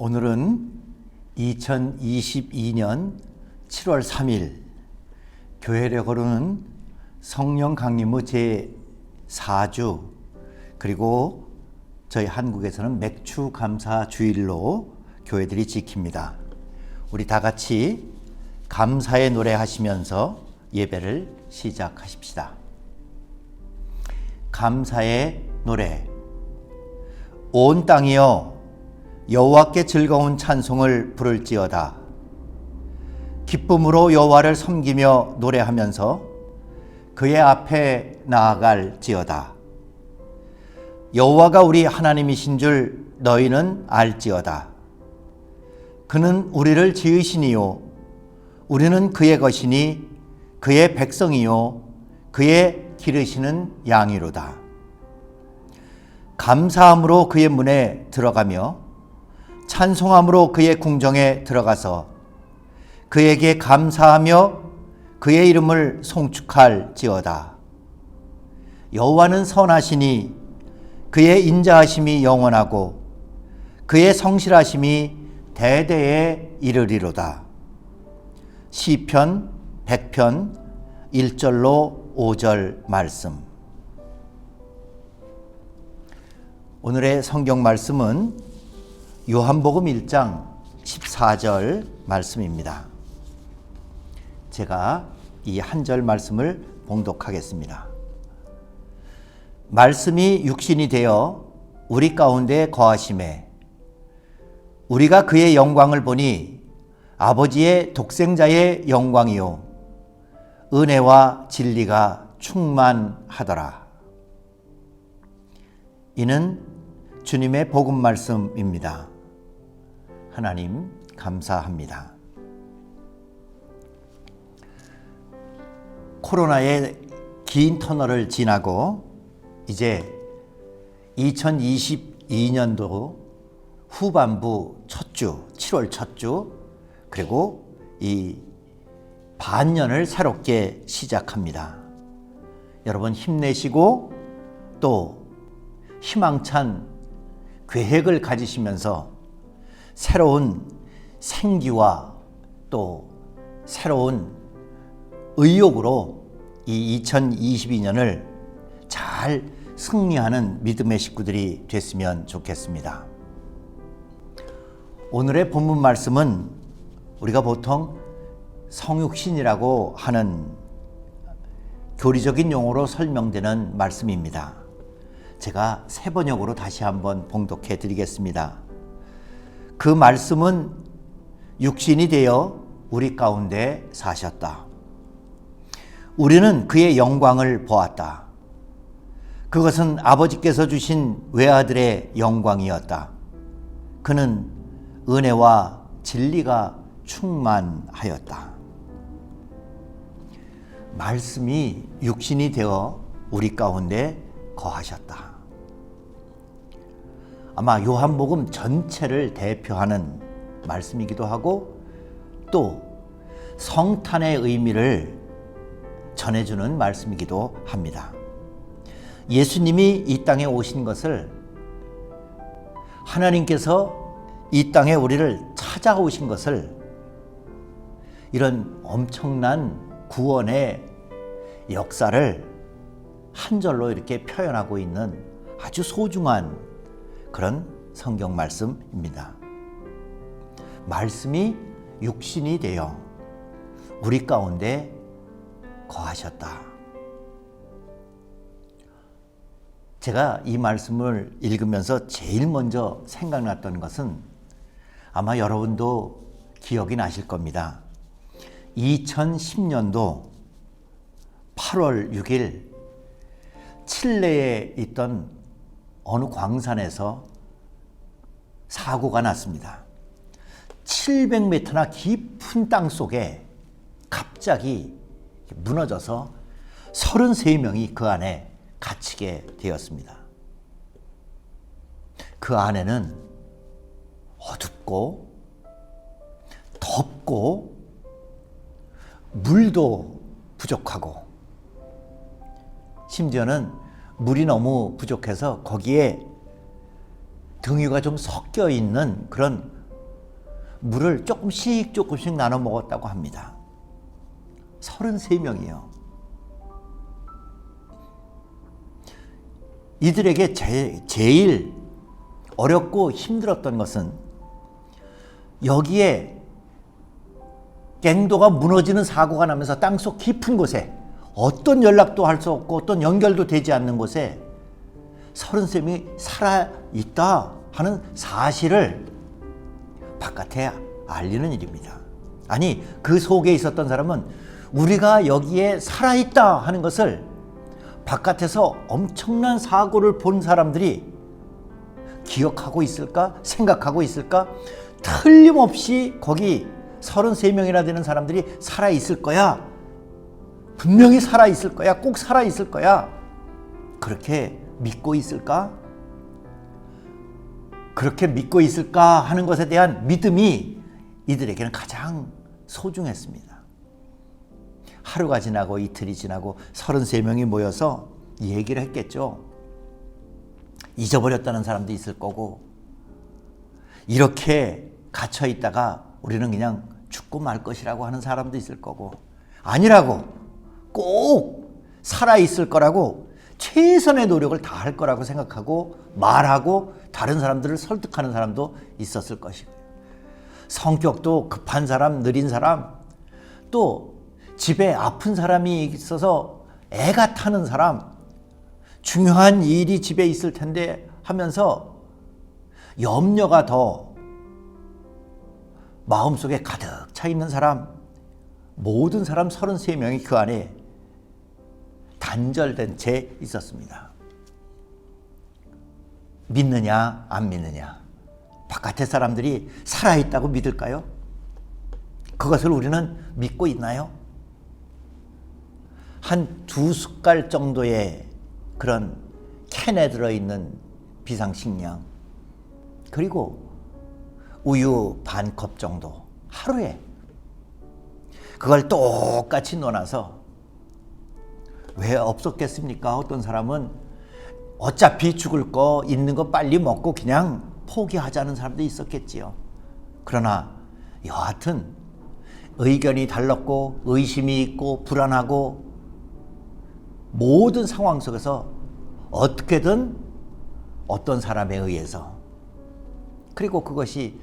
오늘은 2022년 7월 3일 교회를 거르는 성령 강림의 제4주, 그리고 저희 한국에서는 맥주 감사 주일로 교회들이 지킵니다. 우리 다 같이 감사의 노래 하시면서 예배를 시작하십시다. 감사의 노래. 온 땅이여 여호와께 즐거운 찬송을 부를지어다. 기쁨으로 여호와를 섬기며 노래하면서 그의 앞에 나아갈지어다. 여호와가 우리 하나님이신 줄 너희는 알지어다. 그는 우리를 지으시니요 우리는 그의 것이니 그의 백성이요 그의 기르시는 양이로다. 감사함으로 그의 문에 들어가며 찬송함으로 그의 궁정에 들어가서 그에게 감사하며 그의 이름을 송축할지어다. 여호와는 선하시니 그의 인자하심이 영원하고 그의 성실하심이 대대에 이르리로다. 시편 100편 1절로 5절 말씀. 오늘의 성경 말씀은 요한복음 1장 14절 말씀입니다. 제가 이 한 절 말씀을 봉독하겠습니다. 말씀이 육신이 되어 우리 가운데 거하심에 우리가 그의 영광을 보니 아버지의 독생자의 영광이요 은혜와 진리가 충만하더라. 이는 주님의 복음 말씀입니다. 하나님 감사합니다. 코로나의 긴 터널을 지나고 이제 2022년도 후반부 첫 주, 7월 첫 주, 그리고 이 반년을 새롭게 시작합니다. 여러분 힘내시고 또 희망찬 계획을 가지시면서 새로운 생기와 또 새로운 의욕으로 이 2022년을 잘 승리하는 믿음의 식구들이 됐으면 좋겠습니다. 오늘의 본문 말씀은 우리가 보통 성육신이라고 하는 교리적인 용어로 설명되는 말씀입니다. 제가 새 번역으로 다시 한번 봉독해 드리겠습니다. 그 말씀은 육신이 되어 우리 가운데 사셨다. 우리는 그의 영광을 보았다. 그것은 아버지께서 주신 외아들의 영광이었다. 그는 은혜와 진리가 충만하였다. 말씀이 육신이 되어 우리 가운데 거하셨다. 아마 요한복음 전체를 대표하는 말씀이기도 하고 또 성탄의 의미를 전해주는 말씀이기도 합니다. 예수님이 이 땅에 오신 것을 하나님께서 이 땅에 우리를 찾아오신 것을 이런 엄청난 구원의 역사를 한 절로 이렇게 표현하고 있는 아주 소중한 그런 성경 말씀입니다. 말씀이 육신이 되어 우리 가운데 거하셨다. 제가 이 말씀을 읽으면서 제일 먼저 생각났던 것은 아마 여러분도 기억이 나실 겁니다. 2010년도 8월 6일 칠레에 있던 어느 광산에서 사고가 났습니다. 700m나 깊은 땅 속에 갑자기 무너져서 33명이 그 안에 갇히게 되었습니다. 그 안에는 어둡고 덥고 물도 부족하고 심지어는 물이 너무 부족해서 거기에 등유가 좀 섞여 있는 그런 물을 조금씩 나눠 먹었다고 합니다. 33명이요. 이들에게 제일 어렵고 힘들었던 것은 여기에 갱도가 무너지는 사고가 나면서 땅속 깊은 곳에 어떤 연락도 할 수 없고 어떤 연결도 되지 않는 곳에 33명이 살아있다 하는 사실을 바깥에 알리는 일입니다. 아니, 그 속에 있었던 사람은 우리가 여기에 살아있다 하는 것을 바깥에서 엄청난 사고를 본 사람들이 기억하고 있을까? 생각하고 있을까? 틀림없이 거기 33명이나 되는 사람들이 살아있을 거야. 분명히 살아있을 거야. 꼭 살아있을 거야. 그렇게 믿고 있을까? 그렇게 믿고 있을까 하는 것에 대한 믿음이 이들에게는 가장 소중했습니다. 하루가 지나고 이틀이 지나고 33명이 모여서 얘기를 했겠죠. 잊어버렸다는 사람도 있을 거고, 이렇게 갇혀 있다가 우리는 그냥 죽고 말 것이라고 하는 사람도 있을 거고, 아니라고 꼭 살아있을 거라고 최선의 노력을 다할 거라고 생각하고 말하고 다른 사람들을 설득하는 사람도 있었을 것이고요. 성격도 급한 사람, 느린 사람, 또 집에 아픈 사람이 있어서 애가 타는 사람, 중요한 일이 집에 있을 텐데 하면서 염려가 더 마음속에 가득 차 있는 사람, 모든 사람 33명이 그 안에 단절된 채 있었습니다. 믿느냐 안 믿느냐, 바깥의 사람들이 살아있다고 믿을까요? 그것을 우리는 믿고 있나요? 한 2숟갈 정도의 그런 캔에 들어있는 비상식량, 그리고 우유 반 컵 정도 하루에 그걸 똑같이 넣어놔서, 왜 없었겠습니까? 어떤 사람은 어차피 죽을 거 있는 거 빨리 먹고 그냥 포기하자는 사람도 있었겠지요. 그러나 여하튼 의견이 달랐고 의심이 있고 불안하고 모든 상황 속에서 어떻게든 어떤 사람에 의해서, 그리고 그것이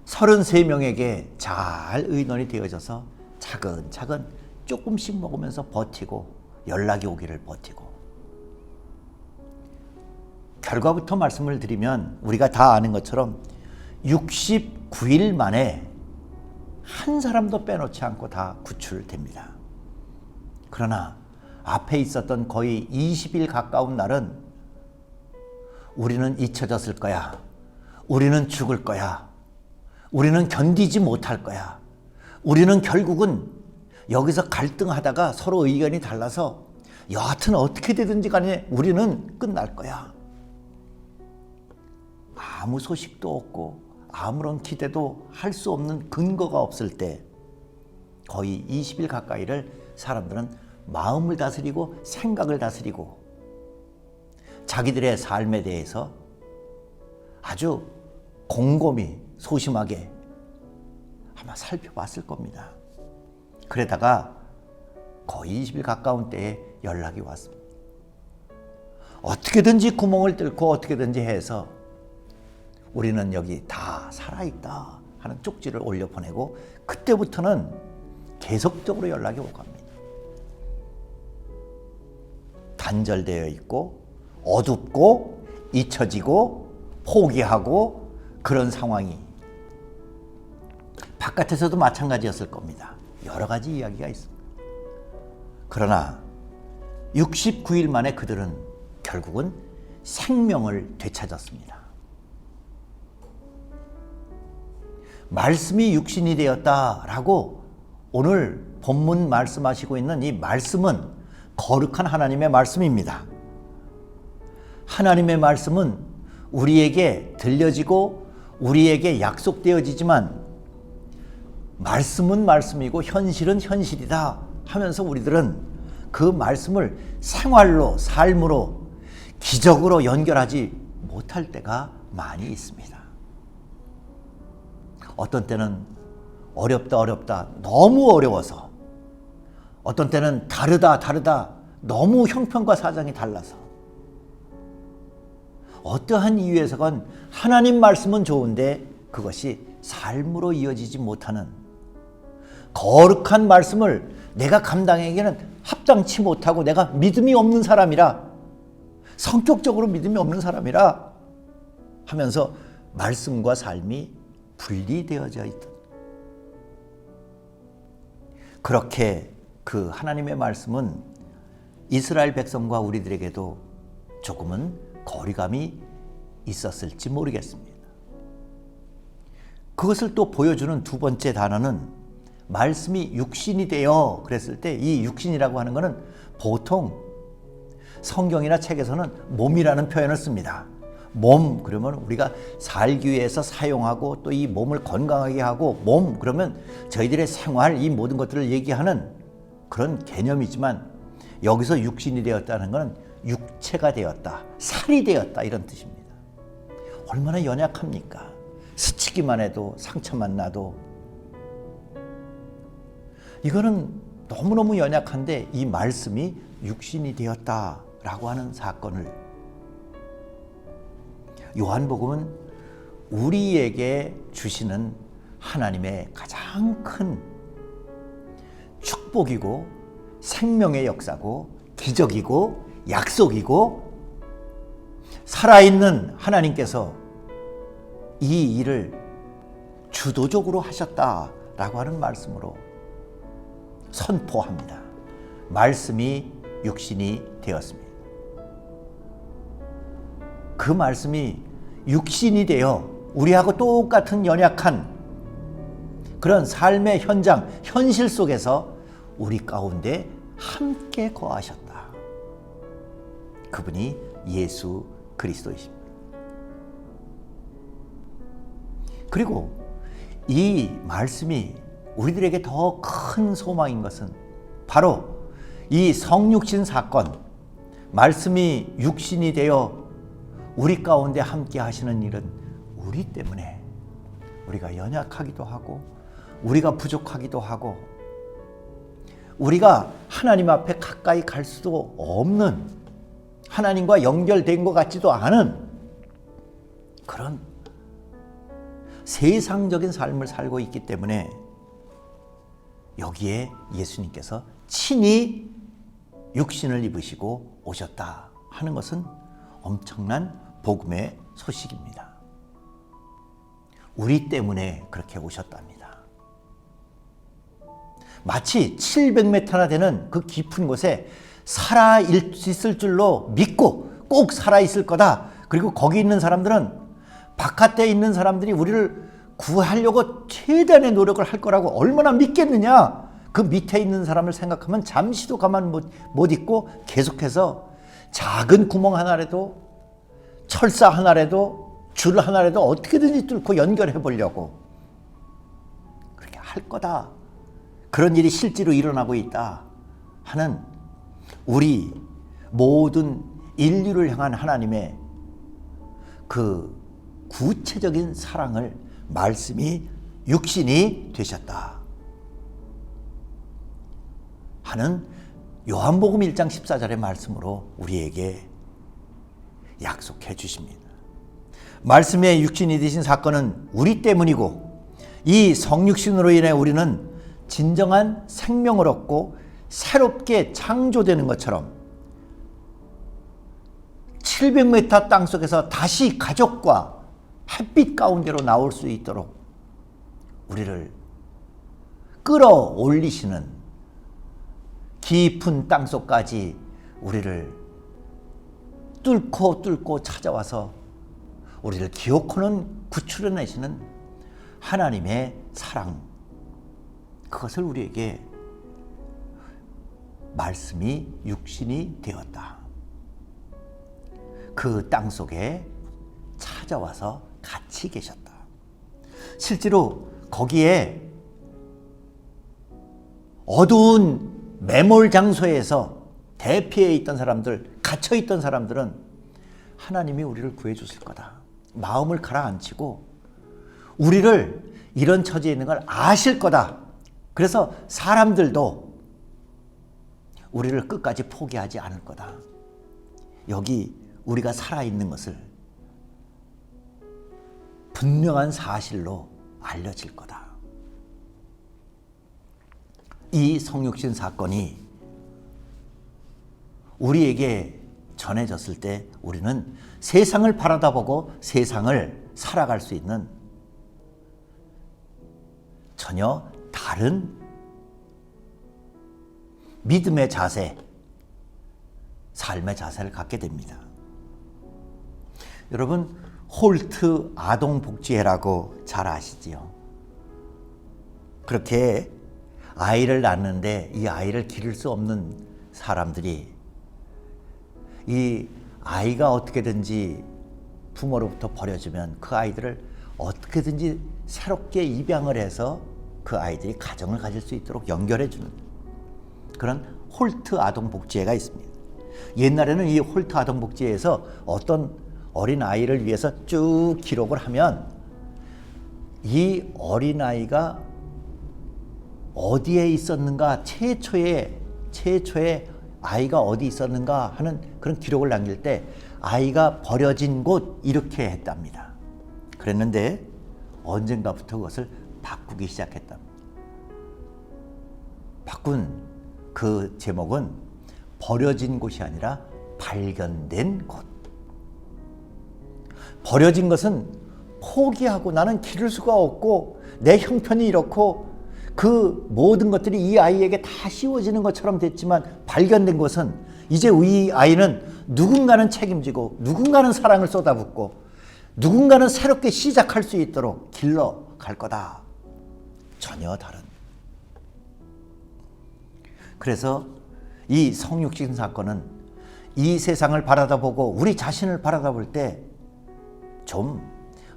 33명에게 잘 의논이 되어져서 차근차근 조금씩 먹으면서 버티고 연락이 오기를 버티고, 결과부터 말씀을 드리면 우리가 다 아는 것처럼 69일 만에 한 사람도 빼놓지 않고 다 구출됩니다. 그러나 앞에 있었던 거의 20일 가까운 날은 우리는 잊혀졌을 거야, 우리는 죽을 거야, 우리는 견디지 못할 거야, 우리는 결국은 여기서 갈등하다가 서로 의견이 달라서 여하튼 어떻게 되든지 간에 우리는 끝날 거야. 아무 소식도 없고 아무런 기대도 할 수 없는 근거가 없을 때 거의 20일 가까이를 사람들은 마음을 다스리고 생각을 다스리고 자기들의 삶에 대해서 아주 곰곰이 소심하게 아마 살펴봤을 겁니다. 그러다가 거의 20일 가까운 때에 연락이 왔습니다. 어떻게든지 구멍을 뚫고 어떻게든지 해서 우리는 여기 다 살아있다 하는 쪽지를 올려 보내고, 그때부터는 계속적으로 연락이 오고 갑니다. 단절되어 있고 어둡고 잊혀지고 포기하고 그런 상황이 바깥에서도 마찬가지였을 겁니다. 여러 가지 이야기가 있습니다. 그러나 69일 만에 그들은 결국은 생명을 되찾았습니다. 말씀이 육신이 되었다라고 오늘 본문 말씀하시고 있는 이 말씀은 거룩한 하나님의 말씀입니다. 하나님의 말씀은 우리에게 들려지고 우리에게 약속되어지지만 말씀은 말씀이고 현실은 현실이다 하면서 우리들은 그 말씀을 생활로, 삶으로, 기적으로 연결하지 못할 때가 많이 있습니다. 어떤 때는 어렵다 너무 어려워서, 어떤 때는 다르다 너무 형편과 사정이 달라서, 어떠한 이유에서건 하나님 말씀은 좋은데 그것이 삶으로 이어지지 못하는, 거룩한 말씀을 내가 감당하기에는 합당치 못하고 내가 믿음이 없는 사람이라, 성격적으로 믿음이 없는 사람이라 하면서 말씀과 삶이 분리되어져 있던, 그렇게 그 하나님의 말씀은 이스라엘 백성과 우리들에게도 조금은 거리감이 있었을지 모르겠습니다. 그것을 또 보여주는 두 번째 단어는 말씀이 육신이 되어 그랬을 때, 이 육신이라고 하는 것은 보통 성경이나 책에서는 몸이라는 표현을 씁니다. 몸 그러면 우리가 살기 위해서 사용하고 또 이 몸을 건강하게 하고, 몸 그러면 저희들의 생활, 이 모든 것들을 얘기하는 그런 개념이지만, 여기서 육신이 되었다는 것은 육체가 되었다, 살이 되었다, 이런 뜻입니다. 얼마나 연약합니까? 스치기만 해도 상처만 나도. 이거는 너무너무 연약한데 이 말씀이 육신이 되었다라고 하는 사건을 요한복음은 우리에게 주시는 하나님의 가장 큰 축복이고 생명의 역사고 기적이고 약속이고, 살아있는 하나님께서 이 일을 주도적으로 하셨다라고 하는 말씀으로 선포합니다. 말씀이 육신이 되었습니다. 그 말씀이 육신이 되어 우리하고 똑같은 연약한 그런 삶의 현장, 현실 속에서 우리 가운데 함께 거하셨다. 그분이 예수 그리스도이십니다. 그리고 이 말씀이 우리들에게 더 큰 소망인 것은 바로 이 성육신 사건, 말씀이 육신이 되어 우리 가운데 함께 하시는 일은 우리 때문에, 우리가 연약하기도 하고 우리가 부족하기도 하고 우리가 하나님 앞에 가까이 갈 수도 없는, 하나님과 연결된 것 같지도 않은 그런 세상적인 삶을 살고 있기 때문에, 여기에 예수님께서 친히 육신을 입으시고 오셨다 하는 것은 엄청난 복음의 소식입니다. 우리 때문에 그렇게 오셨답니다. 마치 700m나 되는 그 깊은 곳에 살아있을 줄로 믿고 꼭 살아있을 거다. 그리고 거기 있는 사람들은, 바깥에 있는 사람들이 우리를 구하려고 최대한의 노력을 할 거라고 얼마나 믿겠느냐. 그 밑에 있는 사람을 생각하면 잠시도 가만 못 있고 계속해서 작은 구멍 하나라도, 철사 하나라도, 줄 하나라도 어떻게든지 뚫고 연결해 보려고 그렇게 할 거다. 그런 일이 실제로 일어나고 있다 하는 우리 모든 인류를 향한 하나님의 그 구체적인 사랑을 말씀이 육신이 되셨다 하는 요한복음 1장 14절의 말씀으로 우리에게 약속해 주십니다. 말씀의 육신이 되신 사건은 우리 때문이고, 이 성육신으로 인해 우리는 진정한 생명을 얻고 새롭게 창조되는 것처럼 700m 땅속에서 다시 가족과 햇빛 가운데로 나올 수 있도록 우리를 끌어올리시는, 깊은 땅속까지 우리를 뚫고 찾아와서 우리를 기어코는 구출해내시는 하나님의 사랑, 그것을 우리에게 말씀이 육신이 되었다. 그 땅속에 찾아와서 같이 계셨다. 실제로 거기에 어두운 매몰 장소에서 대피해 있던 사람들, 갇혀 있던 사람들은 하나님이 우리를 구해 주실 거다. 마음을 가라앉히고 우리를 이런 처지에 있는 걸 아실 거다. 그래서 사람들도 우리를 끝까지 포기하지 않을 거다. 여기 우리가 살아있는 것을 분명한 사실로 알려질 거다. 이 성육신 사건이 우리에게 전해졌을 때 우리는 세상을 바라다보고 세상을 살아갈 수 있는 전혀 다른 믿음의 자세, 삶의 자세를 갖게 됩니다. 여러분, 홀트 아동복지회라고 잘 아시지요? 그렇게 아이를 낳는데 이 아이를 기를 수 없는 사람들이 이 아이가 어떻게든지 부모로부터 버려지면 그 아이들을 어떻게든지 새롭게 입양을 해서 그 아이들이 가정을 가질 수 있도록 연결해 주는 그런 홀트 아동복지회가 있습니다. 옛날에는 이 홀트 아동복지회에서 어떤 어린 아이를 위해서 쭉 기록을 하면 이 어린 아이가 어디에 있었는가, 최초의 아이가 어디 있었는가 하는 그런 기록을 남길 때 아이가 버려진 곳 이렇게 했답니다. 그랬는데 언젠가부터 그것을 바꾸기 시작했답니다. 바꾼 그 제목은 버려진 곳이 아니라 발견된 곳. 버려진 것은 포기하고 나는 기를 수가 없고 내 형편이 이렇고 그 모든 것들이 이 아이에게 다 씌워지는 것처럼 됐지만 발견된 것은 이제 이 아이는 누군가는 책임지고 누군가는 사랑을 쏟아붓고 누군가는 새롭게 시작할 수 있도록 길러갈 거다. 전혀 다른. 그래서 이 성육신 사건은 이 세상을 바라다보고 우리 자신을 바라다볼 때 좀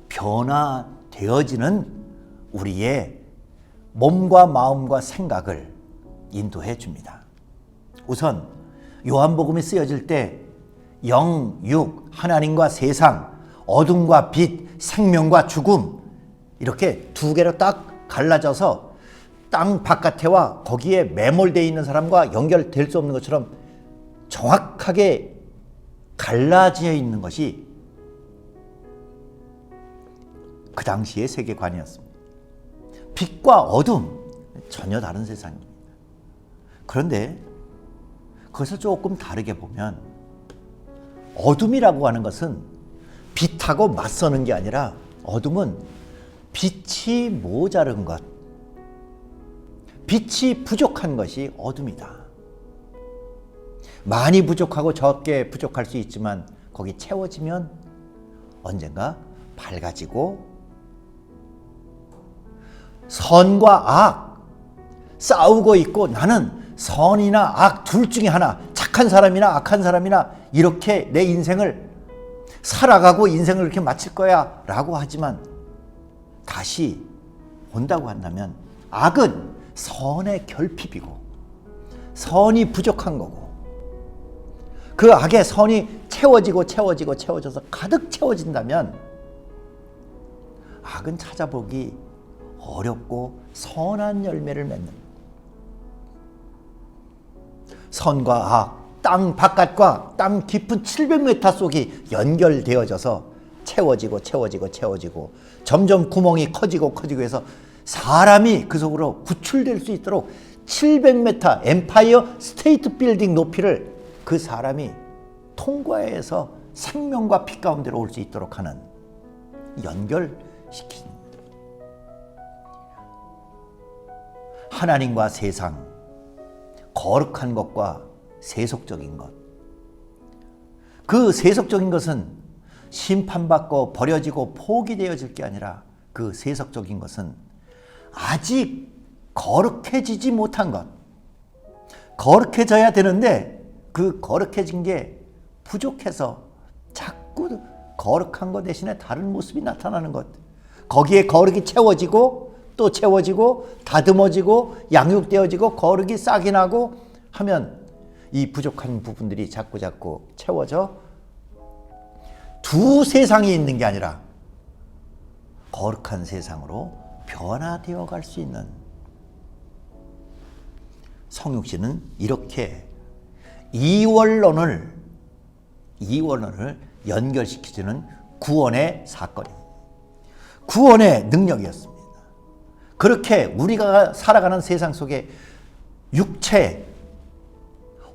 변화되어지는 우리의 몸과 마음과 생각을 인도해 줍니다. 우선 요한복음이 쓰여질 때 영, 육, 하나님과 세상, 어둠과 빛, 생명과 죽음 이렇게 두 개로 딱 갈라져서 땅 바깥에와 거기에 매몰되어 있는 사람과 연결될 수 없는 것처럼 정확하게 갈라져 있는 것이 그 당시의 세계관이었습니다. 빛과 어둠, 전혀 다른 세상입니다. 그런데 그것을 조금 다르게 보면 어둠이라고 하는 것은 빛하고 맞서는 게 아니라 어둠은 빛이 모자른 것, 빛이 부족한 것이 어둠이다. 많이 부족하고 적게 부족할 수 있지만 거기 채워지면 언젠가 밝아지고 선과 악 싸우고 있고 나는 선이나 악 둘 중에 하나, 착한 사람이나 악한 사람이나 이렇게 내 인생을 살아가고 인생을 이렇게 마칠 거야 라고 하지만 다시 온다고 한다면 악은 선의 결핍이고 선이 부족한 거고 그 악의 선이 채워져서 가득 채워진다면 악은 찾아보기 어렵고 선한 열매를 맺는 선과 악, 땅 바깥과 땅 깊은 700m 속이 연결되어져서 채워지고 점점 구멍이 커지고 해서 사람이 그 속으로 구출될 수 있도록 700m 엠파이어 스테이트 빌딩 높이를 그 사람이 통과해서 생명과 빛 가운데로 올 수 있도록 하는 연결시키는 하나님과 세상, 거룩한 것과 세속적인 것. 그 세속적인 것은 심판받고 버려지고 포기되어질 게 아니라 그 세속적인 것은 아직 거룩해지지 못한 것. 거룩해져야 되는데 그 거룩해진 게 부족해서 자꾸 거룩한 것 대신에 다른 모습이 나타나는 것. 거기에 거룩이 채워지고 또 채워지고 다듬어지고 양육되어지고 거룩이 싹이 나고 하면 이 부족한 부분들이 자꾸 채워져 두 세상이 있는 게 아니라 거룩한 세상으로 변화되어 갈 수 있는, 성육신은 이렇게 이원론을 연결시키는 구원의 사건입니다. 구원의 능력이었습니다. 그렇게 우리가 살아가는 세상 속에 육체,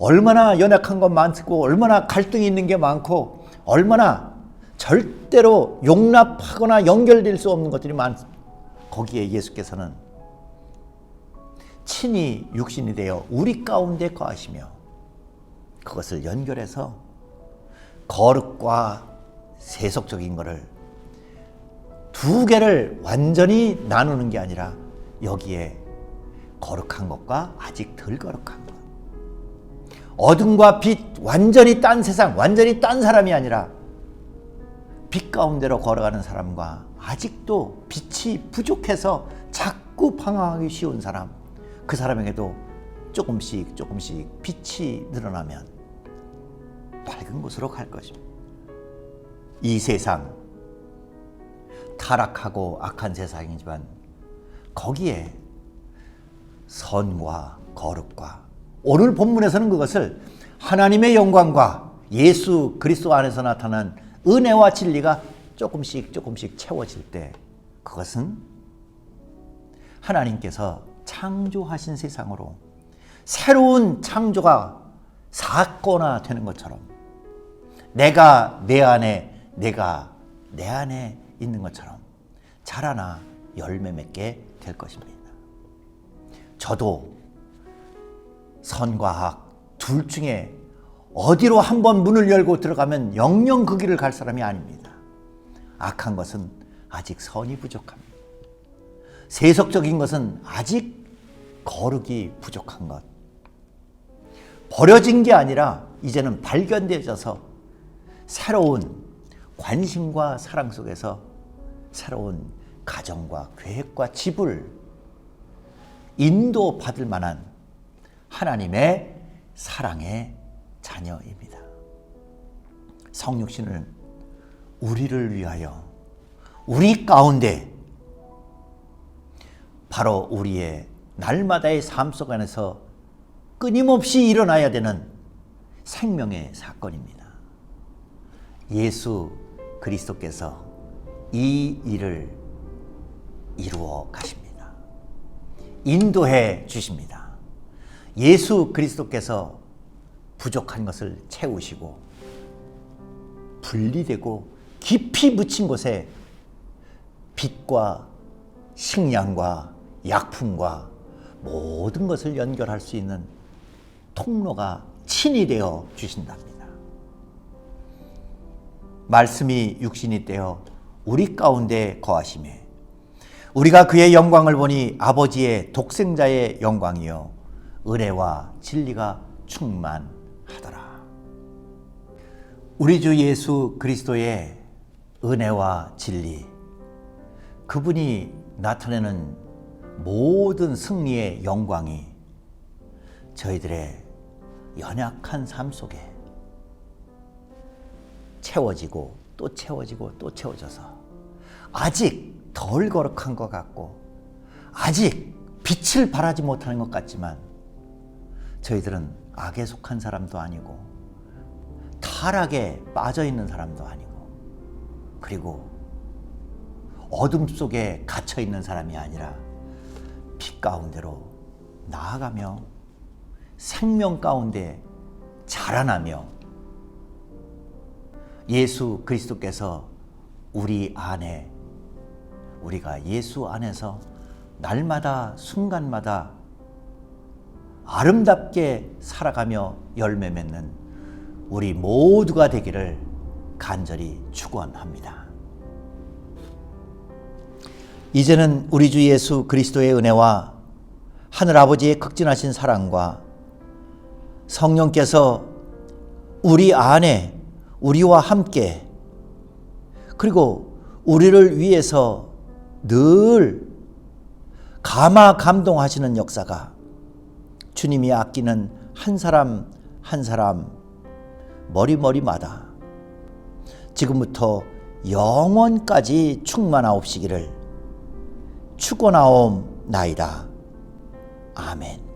얼마나 연약한 것 많고 얼마나 갈등이 있는 게 많고 얼마나 절대로 용납하거나 연결될 수 없는 것들이 많습니다. 거기에 예수께서는 친히 육신이 되어 우리 가운데 거하시며 그것을 연결해서 거룩과 세속적인 것을 두 개를 완전히 나누는 게 아니라 여기에 거룩한 것과 아직 덜 거룩한 것, 어둠과 빛, 완전히 딴 세상, 완전히 딴 사람이 아니라 빛 가운데로 걸어가는 사람과 아직도 빛이 부족해서 자꾸 방황하기 쉬운 사람, 그 사람에게도 조금씩 빛이 늘어나면 밝은 곳으로 갈 것입니다. 이 세상 타락하고 악한 세상이지만 거기에 선과 거룩과, 오늘 본문에서는 그것을 하나님의 영광과 예수 그리스도 안에서 나타난 은혜와 진리가 조금씩 채워질 때, 그것은 하나님께서 창조하신 세상으로 새로운 창조가 사건화되는 것처럼 내가 내 안에, 내가 내 안에 있는 것처럼 자라나 열매 맺게 될 것입니다. 저도 선과 악 둘 중에 어디로 한번 문을 열고 들어가면 영영 그 길을 갈 사람이 아닙니다. 악한 것은 아직 선이 부족합니다. 세속적인 것은 아직 거룩이 부족한 것. 버려진 게 아니라 이제는 발견되어져서 새로운 관심과 사랑 속에서 새로운 가정과 계획과 집을 인도받을 만한 하나님의 사랑의 자녀입니다. 성육신은 우리를 위하여 우리 가운데 바로 우리의 날마다의 삶 속 안에서 끊임없이 일어나야 되는 생명의 사건입니다. 예수 그리스도께서 이 일을 이루어 가십니다. 인도해 주십니다. 예수 그리스도께서 부족한 것을 채우시고 분리되고 깊이 묻힌 곳에 빛과 식량과 약품과 모든 것을 연결할 수 있는 통로가 친히 되어 주신답니다. 말씀이 육신이 되어 우리 가운데 거하시매 우리가 그의 영광을 보니 아버지의 독생자의 영광이요 은혜와 진리가 충만하더라. 우리 주 예수 그리스도의 은혜와 진리, 그분이 나타내는 모든 승리의 영광이 저희들의 연약한 삶 속에 채워지고 또 채워지고 또 채워져서 아직 덜 거룩한 것 같고 아직 빛을 발하지 못하는 것 같지만 저희들은 악에 속한 사람도 아니고 타락에 빠져있는 사람도 아니고 그리고 어둠 속에 갇혀있는 사람이 아니라 빛 가운데로 나아가며 생명 가운데 자라나며 예수 그리스도께서 우리 안에, 우리가 예수 안에서 날마다 순간마다 아름답게 살아가며 열매 맺는 우리 모두가 되기를 간절히 축원합니다. 이제는 우리 주 예수 그리스도의 은혜와 하늘아버지의 극진하신 사랑과 성령께서 우리 안에 우리와 함께 그리고 우리를 위해서 늘 감동하시는 역사가 주님이 아끼는 한 사람 한 사람 머리마다 지금부터 영원까지 충만하옵시기를 축원하옵나이다. 아멘.